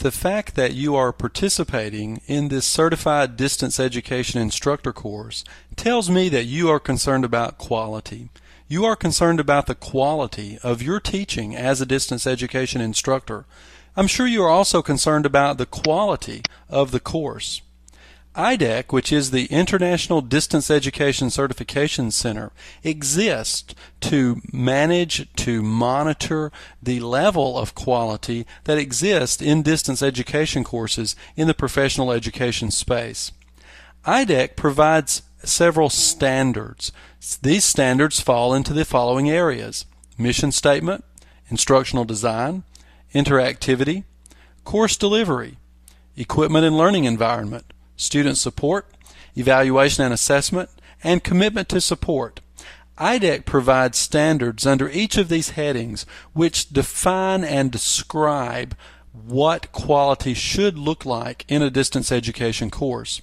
the fact that you are participating in this Certified Distance Education Instructor course tells me that you are concerned about quality. You are concerned about the quality of your teaching as a distance education instructor. I'm sure you are also concerned about the quality of the course. IDEC, which is the International Distance Education Certification Center, exists to manage, to monitor the level of quality that exists in distance education courses in the professional education space. IDEC provides several standards. These standards fall into the following areas: mission statement, instructional design, interactivity, course delivery, equipment and learning environment, student support, evaluation and assessment, and commitment to support. IDEC provides standards under each of these headings which define and describe what quality should look like in a distance education course.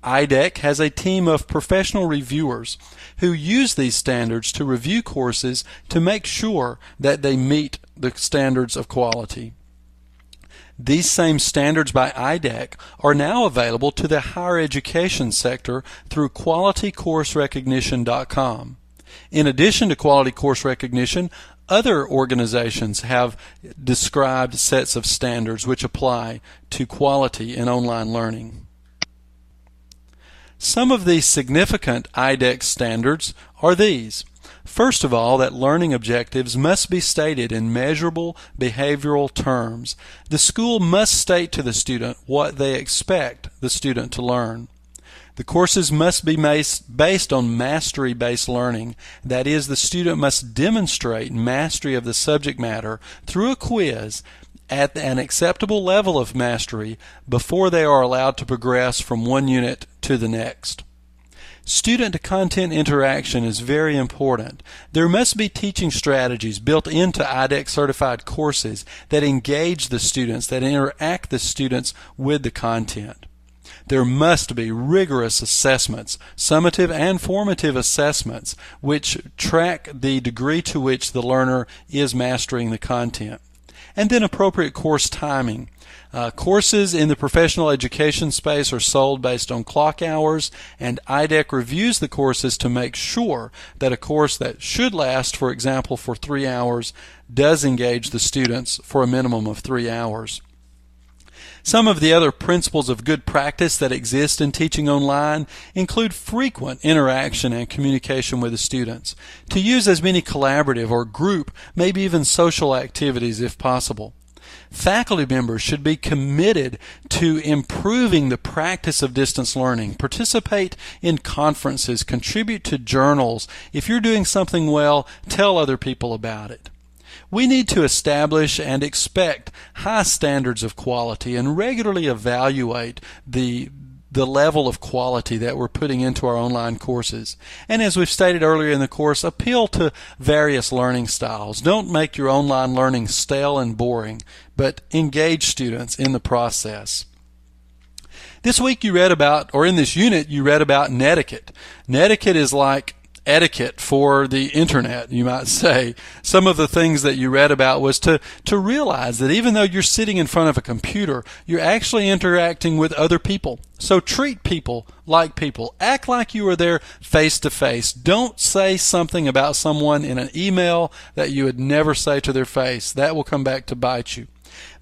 IDEC has a team of professional reviewers who use these standards to review courses to make sure that they meet the standards of quality. These same standards by IDEC are now available to the higher education sector through QualityCourseRecognition.com. In addition to quality course recognition, other organizations have described sets of standards which apply to quality in online learning. Some of the significant IDEC standards are these. First of all, that learning objectives must be stated in measurable behavioral terms. The school must state to the student what they expect the student to learn. The courses must be based on mastery-based learning. That is, the student must demonstrate mastery of the subject matter through a quiz at an acceptable level of mastery before they are allowed to progress from one unit to the next. Student-to-content interaction is very important. There must be teaching strategies built into IDEC certified courses that engage the students, that interact the students with the content. There must be rigorous assessments, summative and formative assessments, which track the degree to which the learner is mastering the content. And then appropriate course timing. Courses in the professional education space are sold based on clock hours, and IDEC reviews the courses to make sure that a course that should last, for example, for 3 hours, does engage the students for a minimum of 3 hours. Some of the other principles of good practice that exist in teaching online include frequent interaction and communication with the students, to use as many collaborative or group, maybe even social activities if possible. Faculty members should be committed to improving the practice of distance learning, participate in conferences, contribute to journals. If you're doing something well, tell other people about it. We need to establish and expect high standards of quality and regularly evaluate the level of quality that we're putting into our online courses. And as we've stated earlier in the course, appeal to various learning styles. Don't make your online learning stale and boring, but engage students in the process. This week you read about, or in this unit, you read about netiquette. Netiquette is like etiquette for the internet, you might say. Some of the things that you read about was to realize that even though you're sitting in front of a computer, you're actually interacting with other people. So treat people like people. Act like you are there face to face. Don't say something about someone in an email that you would never say to their face. That will come back to bite you.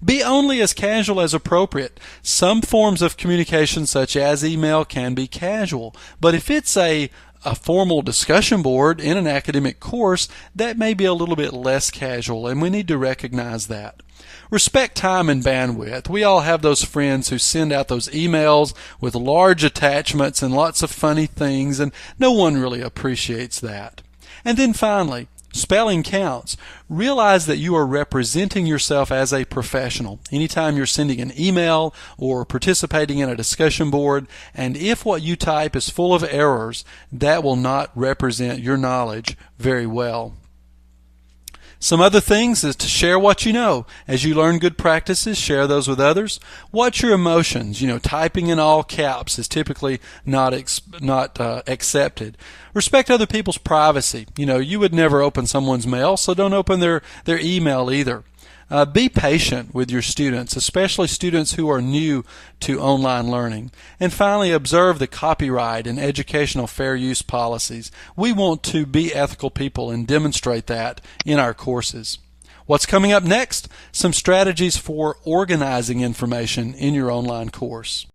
Be only as casual as appropriate. Some forms of communication, such as email, can be casual, but if it's a formal discussion board in an academic course, that may be a little bit less casual, and we need to recognize that. Respect time and bandwidth. We all have those friends who send out those emails with large attachments and lots of funny things, and no one really appreciates that. And then finally, spelling counts. Realize that you are representing yourself as a professional anytime you're sending an email or participating in a discussion board, and if what you type is full of errors, that will not represent your knowledge very well. Some other things is to share what you know. As you learn good practices, share those with others. Watch your emotions. Typing in all caps is typically not accepted. Respect other people's privacy. You would never open someone's mail, so don't open their email either. Be patient with your students, especially students who are new to online learning. And finally, observe the copyright and educational fair use policies. We want to be ethical people and demonstrate that in our courses. What's coming up next? Some strategies for organizing information in your online course.